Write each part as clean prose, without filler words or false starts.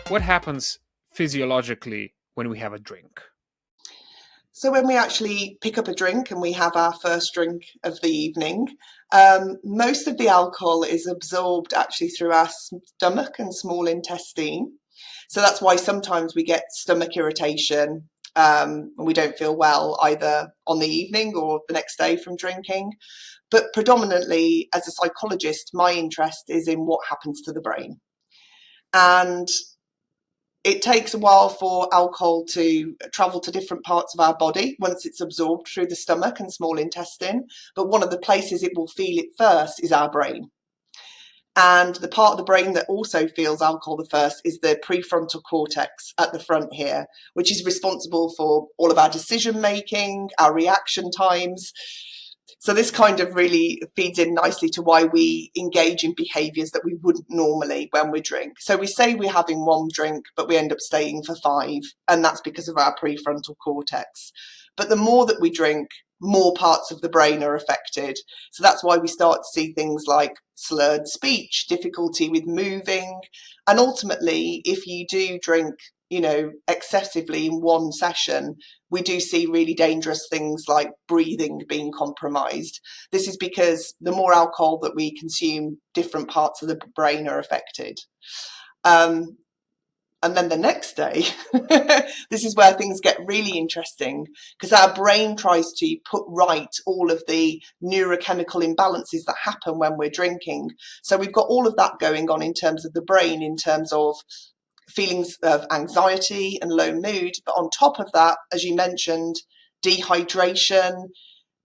What happens physiologically when we have a drink? So when we actually pick up a drink and we have our first drink of the evening, most of the alcohol is absorbed actually through our stomach and small intestine. So that's why sometimes we get stomach irritation, and we don't feel well either on the evening or the next day from drinking. But predominantly, as a psychologist, my interest is in what happens to the brain. And it takes a while for alcohol to travel to different parts of our body once it's absorbed through the stomach and small intestine. But one of the places it will feel it first is our brain. And the part of the brain that also feels alcohol the first is the prefrontal cortex at the front here, which is responsible for all of our decision making, our reaction times. So this kind of really feeds in nicely to why we engage in behaviours that we wouldn't normally when we drink. So we say we're having one drink, but we end up staying for five, and that's because of our prefrontal cortex. But the more that we drink, more parts of the brain are affected. So that's why we start to see things like slurred speech, difficulty with moving. And ultimately, if you do drink, excessively in one session, we do see really dangerous things like breathing being compromised. This is because the more alcohol that we consume, different parts of the brain are affected. And then the next day, this is where things get really interesting because our brain tries to put right all of the neurochemical imbalances that happen when we're drinking. So we've got all of that going on in terms of the brain, in terms of feelings of anxiety and low mood. But on top of that, as you mentioned, dehydration,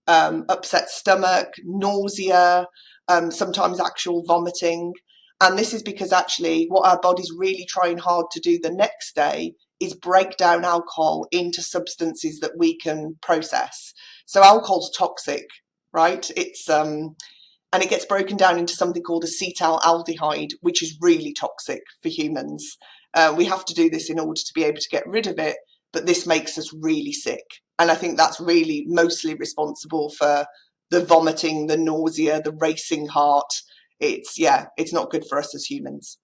upset stomach, nausea, sometimes actual vomiting. And this is because actually what our body's really trying hard to do the next day is break down alcohol into substances that we can process. So alcohol's toxic, right? And it gets broken down into something called acetaldehyde, which is really toxic for humans. We have to do this in order to be able to get rid of it, but this makes us really sick. And I think that's really mostly responsible for the vomiting, the nausea, the racing heart. It's not good for us as humans.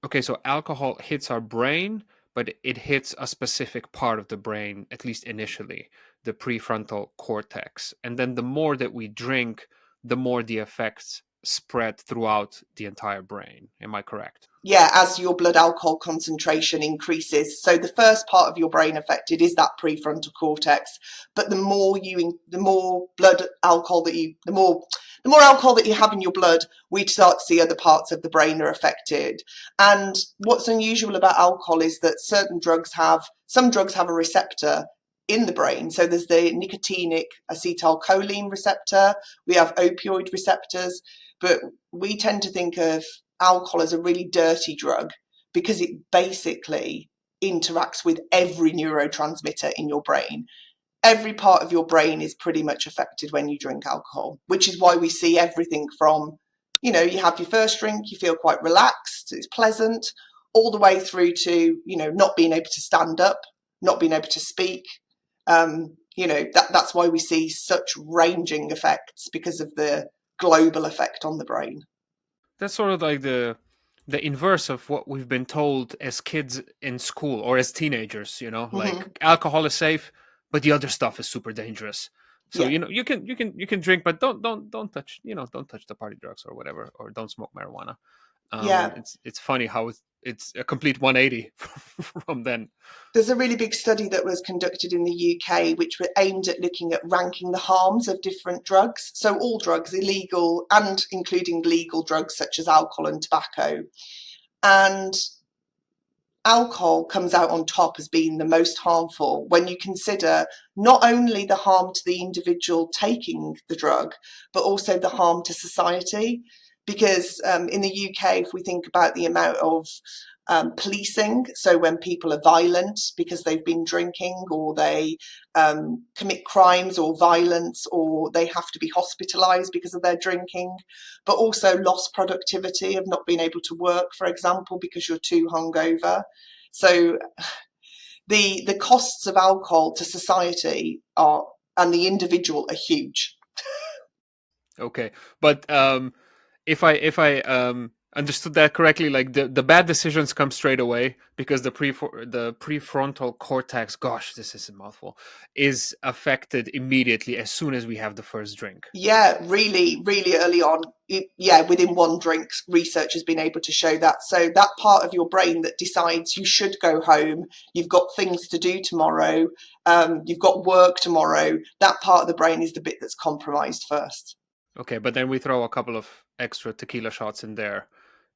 Okay, so alcohol hits our brain, but it hits a specific part of the brain, at least initially, the prefrontal cortex. And then the more that we drink, the more the effects spread throughout the entire brain. Am I correct? Yeah, as your blood alcohol concentration increases. So the first part of your brain affected is that prefrontal cortex. But the more blood alcohol that you, the more alcohol that you have in your blood, we start to see other parts of the brain are affected. And what's unusual about alcohol is that some drugs have a receptor in the brain. So there's the nicotinic acetylcholine receptor. We have opioid receptors, but we tend to think of alcohol as a really dirty drug because it basically interacts with every neurotransmitter in your brain. Every part of your brain is pretty much affected when you drink alcohol, which is why we see everything from, you have your first drink, you feel quite relaxed, it's pleasant, all the way through to, not being able to stand up, not being able to speak. That's why we see such ranging effects because of the global effect on the brain. That's sort of like the inverse of what we've been told as kids in school or as teenagers, Mm-hmm. like alcohol is safe, but the other stuff is super dangerous. So, Yeah. you can drink, but don't touch, don't touch the party drugs or whatever, or don't smoke marijuana. And Yeah. it's funny how it's a complete 180 from then. There's a really big study that was conducted in the UK, which were aimed at looking at ranking the harms of different drugs. So all drugs, illegal and including legal drugs such as alcohol and tobacco. And alcohol comes out on top as being the most harmful when you consider not only the harm to the individual taking the drug, but also the harm to society. Because in the UK, if we think about the amount of policing, so when people are violent because they've been drinking, or they commit crimes or violence, or they have to be hospitalised because of their drinking, but also lost productivity of not being able to work, for example, because you're too hungover. So the costs of alcohol to society are and the individual are huge. Okay, but if I Understood that correctly? Like the bad decisions come straight away because the prefrontal cortex, gosh, this is a mouthful, is affected immediately as soon as we have the first drink. Yeah, really, really early on. Yeah, within one drink, research has been able to show that. So that part of your brain that decides you should go home, you've got things to do tomorrow, you've got work tomorrow, that part of the brain is the bit that's compromised first. Okay, but then we throw a couple of extra tequila shots in there,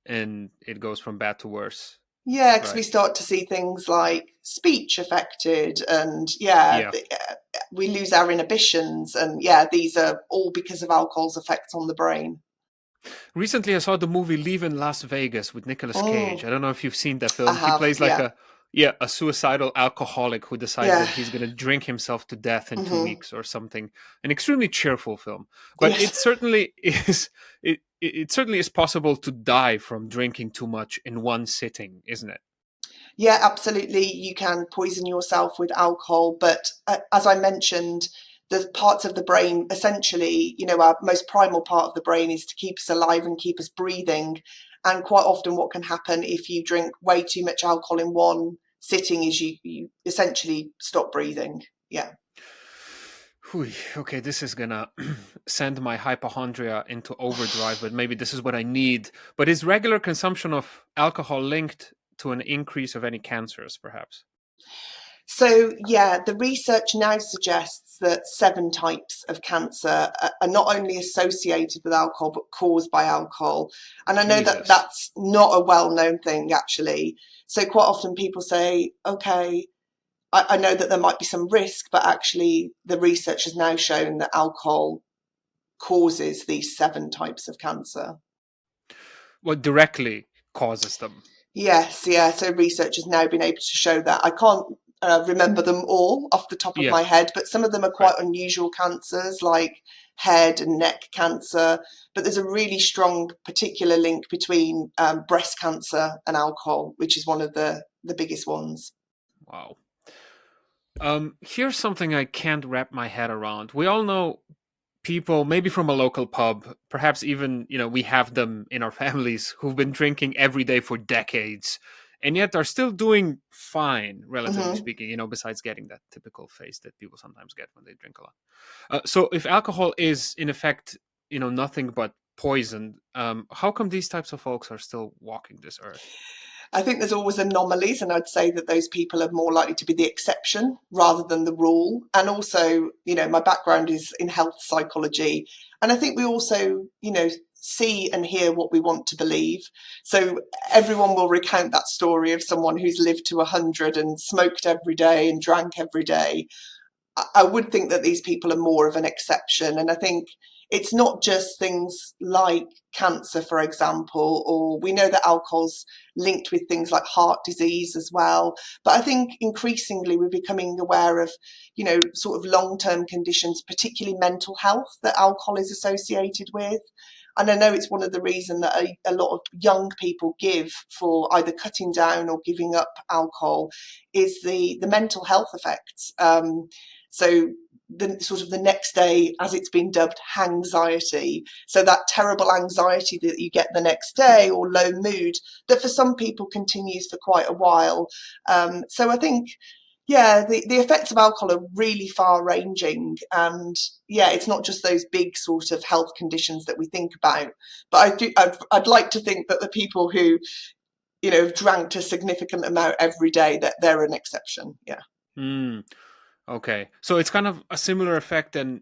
and it goes from bad to worse, Yeah, because we right? start to see things like speech affected, and yeah, Yeah. we lose our inhibitions, and yeah, these are all because of alcohol's effects on the brain. Recently, I saw the movie Leave in Las Vegas with Nicolas Cage. Mm, I don't know if you've seen that I film. He have, plays like yeah, a suicidal alcoholic who decides yeah, that he's going to drink himself to death in two hmm weeks or something. An extremely cheerful film, but yes. it certainly is possible to die from drinking too much in one sitting, isn't it? Yeah, absolutely. You can poison yourself with alcohol, but as I mentioned, the parts of the brain, essentially, our most primal part of the brain is to keep us alive and keep us breathing. And quite often, what can happen if you drink way too much alcohol in one sitting is you essentially stop breathing. Yeah. Whew, okay, this is gonna send my hypochondria into overdrive, but maybe this is what I need. But is regular consumption of alcohol linked to an increase of any cancers, perhaps? So, yeah, the research now suggests that 7 types of cancer are not only associated with alcohol, but caused by alcohol. And I know that Jesus. that's not a well known thing, actually. So, quite often people say, okay, I know that there might be some risk, but actually, the research has now shown that alcohol causes these 7 types of cancer. What directly causes them? Yes, yeah. So research has now been able to show that. I can't remember them all off the top of Yeah, my head, but some of them are right. quite unusual cancers like head and neck cancer. But there's a really strong particular link between breast cancer and alcohol, which is one of the biggest ones. Wow. Here's something I can't wrap my head around. We all know people, maybe from a local pub, perhaps even, we have them in our families who've been drinking every day for decades and yet are still doing fine, relatively Hmm. speaking, besides getting that typical face that people sometimes get when they drink a lot. So if alcohol is, in effect, nothing but poison, how come these types of folks are still walking this earth? I think there's always anomalies, and I'd say that those people are more likely to be the exception rather than the rule. And also, my background is in health psychology, and I think we also, see and hear what we want to believe. So everyone will recount that story of someone who's lived to 100 and smoked every day and drank every day. I would think that these people are more of an exception. And I think it's not just things like cancer, for example, or we know that alcohol's linked with things like heart disease as well. But I think increasingly we're becoming aware of, sort of long term conditions, particularly mental health, that alcohol is associated with. And I know it's one of the reasons that a lot of young people give for either cutting down or giving up alcohol is the mental health effects. So the sort of the next day, as it's been dubbed, hangxiety. So that terrible anxiety that you get the next day, or low mood, that for some people continues for quite a while. So I think, yeah, the effects of alcohol are really far ranging. And yeah, it's not just those big sort of health conditions that we think about. But I'd like to think that the people who, have drank a significant amount every day, that they're an exception. Yeah. Hmm. Okay, so it's kind of a similar effect than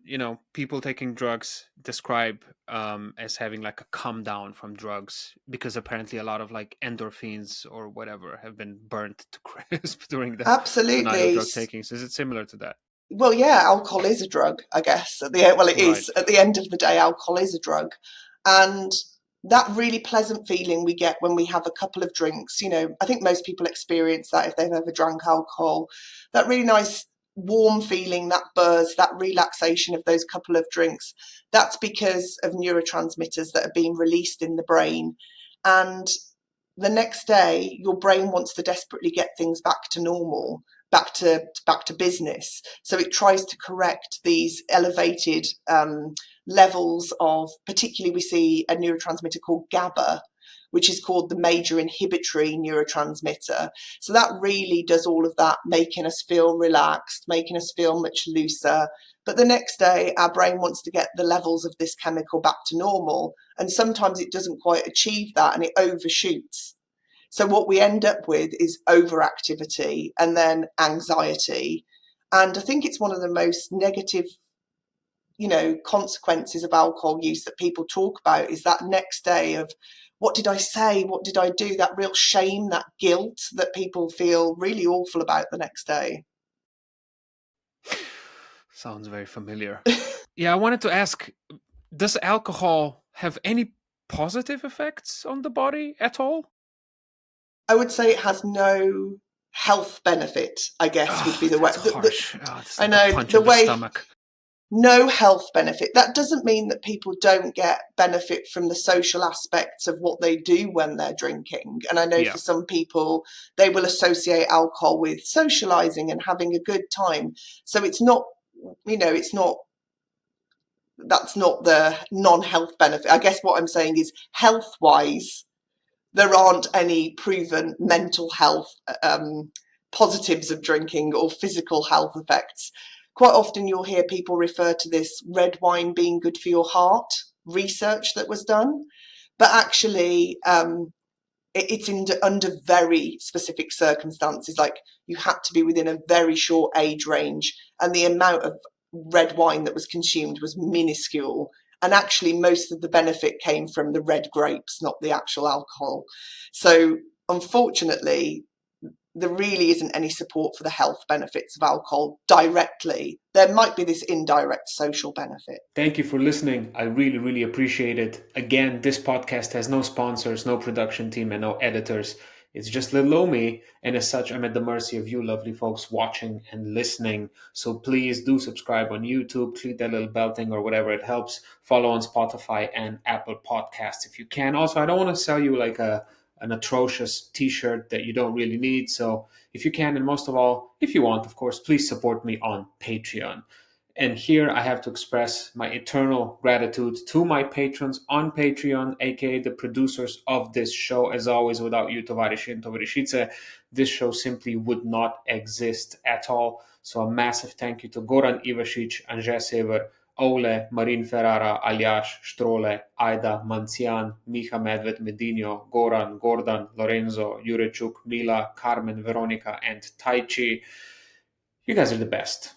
people taking drugs describe as having like a come down from drugs because apparently a lot of like endorphins or whatever have been burnt to crisp during the night of Absolutely. drug taking. So is it similar to that? Well, yeah, alcohol is a drug, I guess. Well, it Right. is. At the end of the day, alcohol is a drug. And that really pleasant feeling we get when we have a couple of drinks, I think most people experience that if they've ever drunk alcohol. That really nice warm feeling, that buzz, that relaxation of those couple of drinks, that's because of neurotransmitters that are being released in the brain. And the next day your brain wants to desperately get things back to normal, back to business, so it tries to correct these elevated levels of, particularly we see a neurotransmitter called GABA, which is called the major inhibitory neurotransmitter. So that really does all of that, making us feel relaxed, making us feel much looser. But the next day, our brain wants to get the levels of this chemical back to normal. And sometimes it doesn't quite achieve that and it overshoots. So what we end up with is overactivity and then anxiety. And I think it's one of the most negative, consequences of alcohol use that people talk about is that next day of, what did I say? What did I do? That real shame, that guilt that people feel really awful about the next day. Sounds very familiar. Yeah, I wanted to ask, does alcohol have any positive effects on the body at all? I would say it has no health benefit, I guess, would be Oh, the way. that's harsh. Oh, it's I like a know punch the in the way. stomach. No health benefit. That doesn't mean that people don't get benefit from the social aspects of what they do when they're drinking. And I know Yeah. for some people, they will associate alcohol with socializing and having a good time. So it's not, that's not the non-health benefit. I guess what I'm saying is health-wise, there aren't any proven mental health positives of drinking or physical health effects. Quite often you'll hear people refer to this red wine being good for your heart, research that was done, but actually it's under very specific circumstances, like you had to be within a very short age range and the amount of red wine that was consumed was minuscule, and actually most of the benefit came from the red grapes, not the actual alcohol. So unfortunately there really isn't any support for the health benefits of alcohol directly. There might be this indirect social benefit. Thank you for listening. I really, really appreciate it. Again, this podcast has no sponsors, no production team, and no editors. It's just little old me, and as such, I'm at the mercy of you lovely folks watching and listening. So please do subscribe on YouTube, click that little bell thing or whatever, it helps. Follow on Spotify and Apple Podcasts if you can. Also, I don't want to sell you like an atrocious t-shirt that you don't really need. So if you can, and most of all, if you want, of course, please support me on Patreon. And here I have to express my eternal gratitude to my patrons on Patreon, aka the producers of this show. As always, without you, tovariši and tovarišice, this show simply would not exist at all. So a massive thank you to Goran Ivašić, Anže Sever, Ole, Marin Ferrara, Aljaž, Štrole, Aida, Mancian, Miha Medved, Medinho, Goran, Gordan, Lorenzo, Jurečuk, Mila, Carmen, Veronica, and Taichi. You guys are the best.